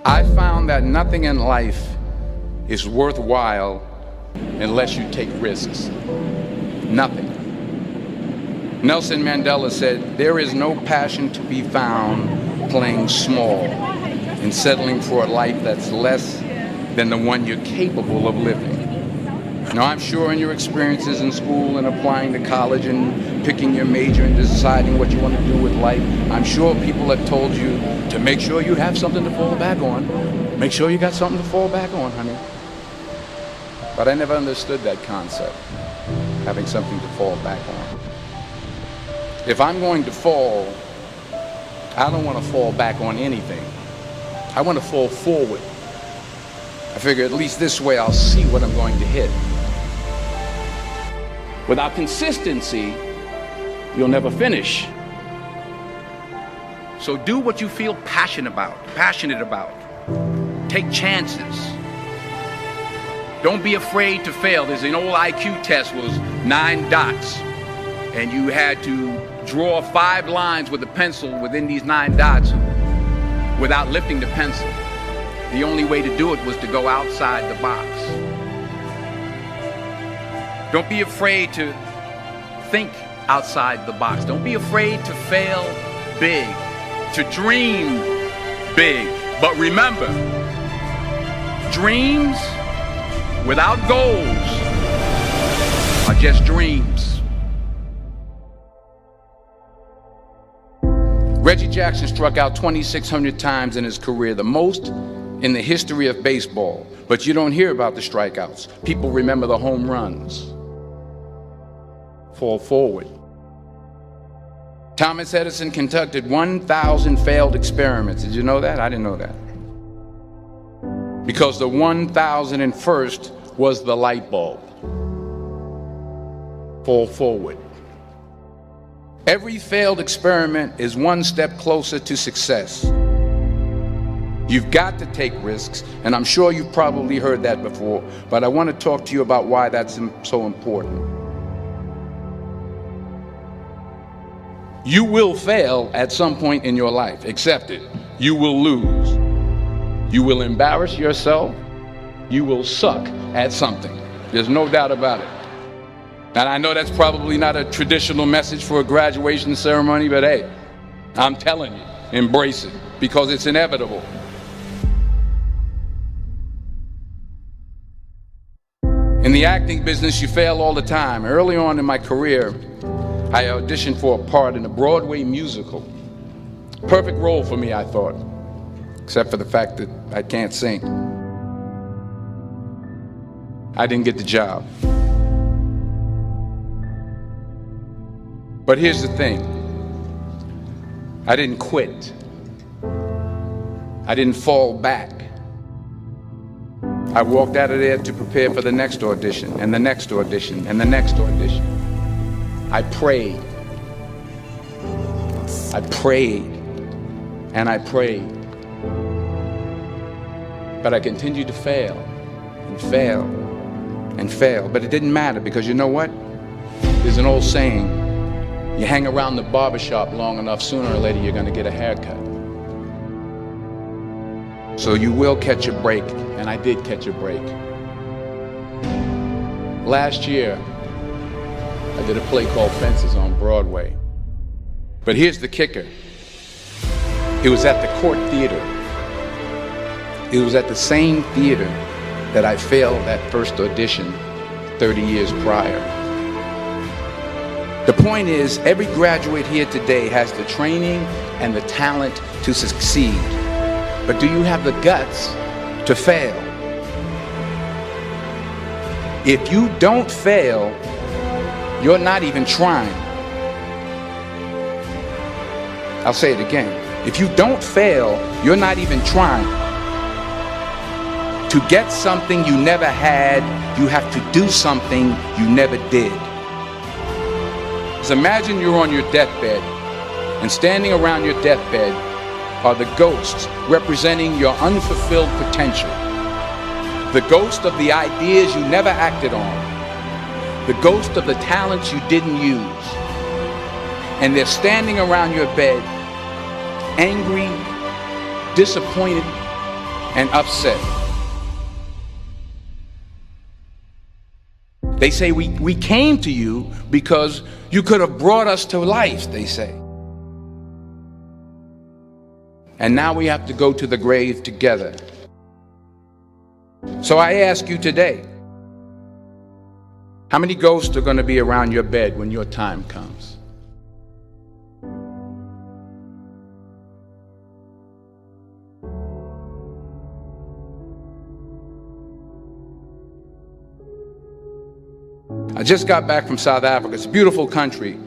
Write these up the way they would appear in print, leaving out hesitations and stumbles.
I found that nothing in life is worthwhile unless you take risks. Nothing. Nelson Mandela said, "There is no passion to be found playing small and settling for a life that's less than the one you're capable of living." Now, I'm sure in your experiences in school and applying to college and picking your major and deciding what you want to do with life, I'm sure people have told you to make sure you have something to fall back on. Make sure you got something to fall back on, honey. But I never understood that concept, having something to fall back on. If I'm going to fall, I don't want to fall back on anything. I want to fall forward. I figure at least this way I'll see what I'm going to hit. Without consistency, you'll never finish. So do what you feel passionate about. Take chances. Don't be afraid to fail. There's an old IQ test, was 9 dots, and you had to draw 5 lines with a pencil within these 9 dots without lifting the pencil. The only way to do it was to go outside the box. Don't be afraid to think outside the box. Don't be afraid to fail big, to dream big. But remember, dreams without goals are just dreams. Reggie Jackson struck out 2,600 times in his career, the most in the history of baseball. But you don't hear about the strikeouts. People remember the home runs. Fall forward. Thomas Edison conducted 1,000 failed experiments. Did you know that? I didn't know that. Because the 1,001st was the light bulb. Fall forward. Every failed experiment is one step closer to success. You've got to take risks, and I'm sure you've probably heard that before, but I want to talk to you about why that's so important. You will fail at some point in your life. Accept it. You will lose. You will embarrass yourself. You will suck at something. There's no doubt about it. And I know that's probably not a traditional message for a graduation ceremony, but hey, I'm telling you, embrace it, because it's inevitable. In the acting business, you fail all the time. Early on in my career, I auditioned for a part in a Broadway musical. Perfect role for me, I thought, except for the fact that I can't sing. I didn't get the job. But here's the thing. I didn't quit. I didn't fall back. I walked out of there to prepare for the next audition, and the next audition, and the next audition. I prayed. I prayed. And I prayed. But I continued to fail, and fail, and fail. But it didn't matter, because you know what? There's an old saying, you hang around the barbershop long enough, sooner or later you're going to get a haircut. So you will catch a break, and I did catch a break. Last year, I did a play called Fences on Broadway. But here's the kicker. It was at the Court Theater. It was at the same theater that I failed that first audition 30 years prior. The point is, every graduate here today has the training and the talent to succeed. But do you have the guts to fail? If you don't fail, you're not even trying. I'll say it again. If you don't fail, you're not even trying. To get something you never had, you have to do something you never did. So imagine you're on your deathbed, and standing around your deathbed are the ghosts representing your unfulfilled potential. The ghost of the ideas you never acted on. The ghost of the talents you didn't use. And they're standing around your bed, angry, disappointed, and upset. They say we came to you because you could have brought us to life, they say. And now we have to go to the grave together. So I ask you today, how many ghosts are going to be around your bed when your time comes? I just got back from South Africa. It's a beautiful country,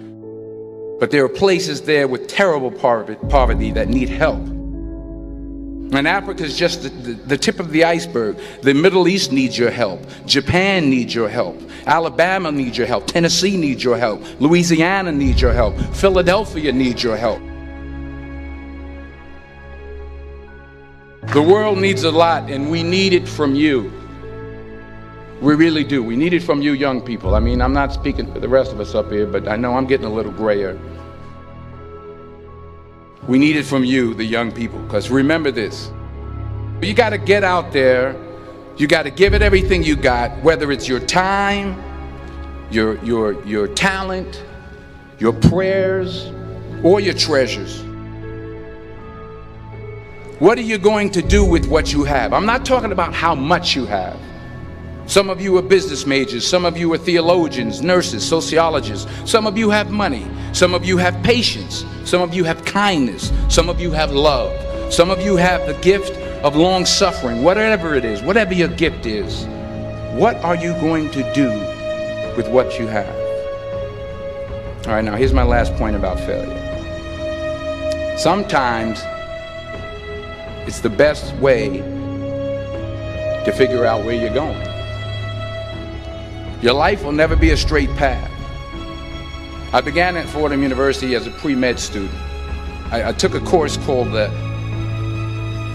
but there are places there with terrible poverty that need help. And Africa is just the tip of the iceberg. The Middle East needs your help. Japan needs your help. Alabama needs your help. Tennessee needs your help. Louisiana needs your help. Philadelphia needs your help. The world needs a lot, and we need it from you. We really do. We need it from you young people. I mean, I'm not speaking for the rest of us up here, but I know I'm getting a little grayer. We need it from you, the young people, because remember this. You got to get out there. You got to give it everything you got, whether it's your time, your talent, your prayers, or your treasures. What are you going to do with what you have? I'm not talking about how much you have. Some of you are business majors, some of you are theologians, nurses, sociologists, some of you have money, some of you have patience, some of you have kindness, some of you have love, some of you have the gift of long suffering. Whatever it is, whatever your gift is, what are you going to do with what you have? All right, now here's my last point about failure. Sometimes it's the best way to figure out where you're going. Your life will never be a straight path. I began at Fordham University as a pre-med student. I took a course called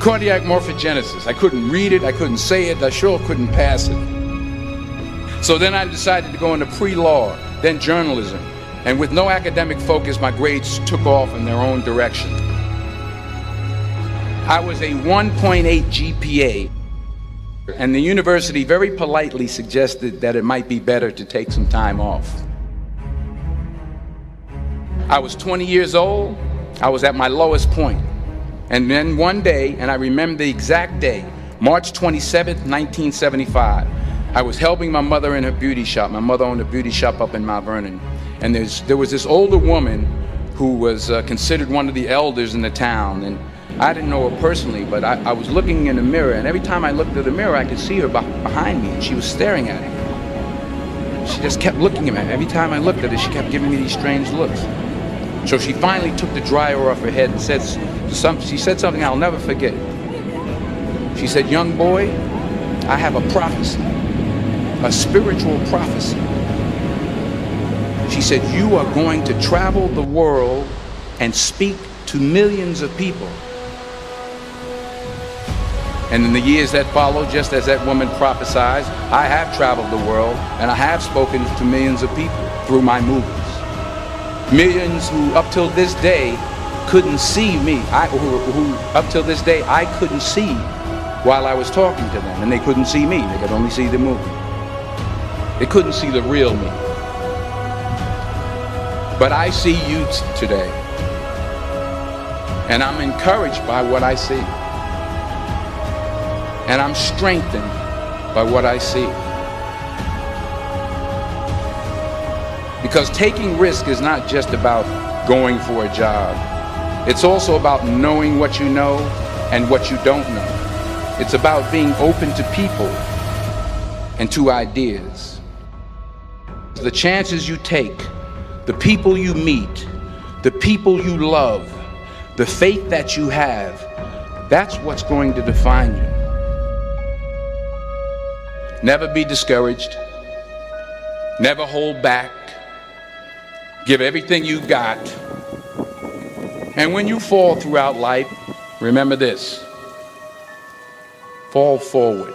cardiac morphogenesis. I couldn't read it, I couldn't say it, I sure couldn't pass it. So then I decided to go into pre-law, then journalism. And with no academic focus, my grades took off in their own direction. I was a 1.8 GPA. And the university very politely suggested that it might be better to take some time off. I was 20 years old. I was at my lowest point. And then one day, and I remember the exact day, March 27th, 1975, I was helping my mother in her beauty shop. My mother owned a beauty shop up in Mount Vernon. And there was this older woman who was considered one of the elders in the town. And I didn't know her personally, but I was looking in the mirror, and every time I looked at the mirror, I could see her behind me, and she was staring at me. She just kept looking at me. Every time I looked at her, she kept giving me these strange looks. So she finally took the dryer off her head and she said something I'll never forget. She said, "Young boy, I have a prophecy, a spiritual prophecy." She said, "You are going to travel the world and speak to millions of people." And in the years that followed, just as that woman prophesied, I have traveled the world and I have spoken to millions of people through my movies. Millions who up till this day couldn't see me, who up till this day I couldn't see while I was talking to them, and they couldn't see me, they could only see the movie. They couldn't see the real me. But I see you today, and I'm encouraged by what I see. And I'm strengthened by what I see. Because taking risk is not just about going for a job. It's also about knowing what you know and what you don't know. It's about being open to people and to ideas. The chances you take, the people you meet, the people you love, the faith that you have, that's what's going to define you. Never be discouraged. Never hold back. Give everything you got. And when you fall throughout life, remember this: fall forward.